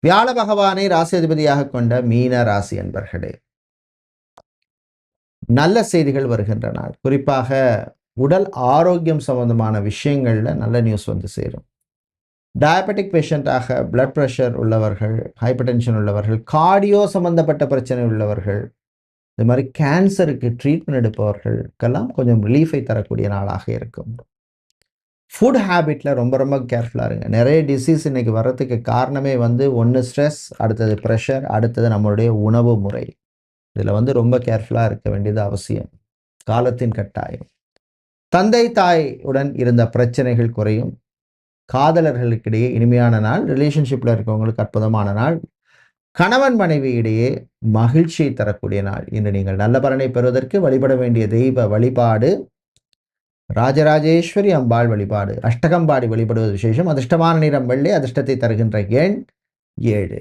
வியாழ பகவானை ராசி அதிபதியாக கொண்ட மீன ராசி அன்பர்களே, நல்ல செய்திகள் வருகின்ற நாள். குறிப்பாக உடல் ஆரோக்கியம் சம்பந்தமான விஷயங்கள்ல நல்ல நியூஸ் வந்து சேரும். டயபெட்டிக் பேஷண்டாக பிளட் ப்ரெஷர் உள்ளவர்கள், ஹைப்பர் டென்ஷன் உள்ளவர்கள், கார்டியோ சம்பந்தப்பட்ட பிரச்சனை உள்ளவர்கள், இது மாதிரி கேன்சருக்கு ட்ரீட்மெண்ட் எடுப்பவர்களுக்கெல்லாம் கொஞ்சம் ரிலீஃபை தரக்கூடிய நாளாக இருக்கும். ஃபுட் ஹேபிட்டில் ரொம்ப ரொம்ப கேர்ஃபுல்லாக இருங்க. நிறைய டிசீஸ் இன்றைக்கி வர்றதுக்கு காரணமே வந்து ஒன்று ஸ்ட்ரெஸ், அடுத்தது ப்ரெஷர், அடுத்தது நம்மளுடைய உணவு முறை. இதில் வந்து ரொம்ப கேர்ஃபுல்லாக இருக்க வேண்டியது அவசியம், காலத்தின் கட்டாயம். தந்தை தாய் உடன் இருந்த பிரச்சனைகள் குறையும். காதலர்களுக்கிடையே இனிமையான நாள். ரிலேஷன்ஷிப்பில் இருக்கவங்களுக்கு அற்புதமான நாள். கணவன் மனைவி இடையே மகிழ்ச்சியை தரக்கூடிய நாள். இன்று நீங்கள் நல்ல பலனை பெறுவதற்கு வழிபட வேண்டிய தெய்வ வழிபாடு ராஜராஜேஸ்வரி அம்பாள் வழிபாடு. அஷ்டகம்பாடி வழிபடுவது விசேஷம். அதிர்ஷ்டமான நிறம் வெள்ளை. அதிர்ஷ்டத்தை தருகின்ற எண் 7.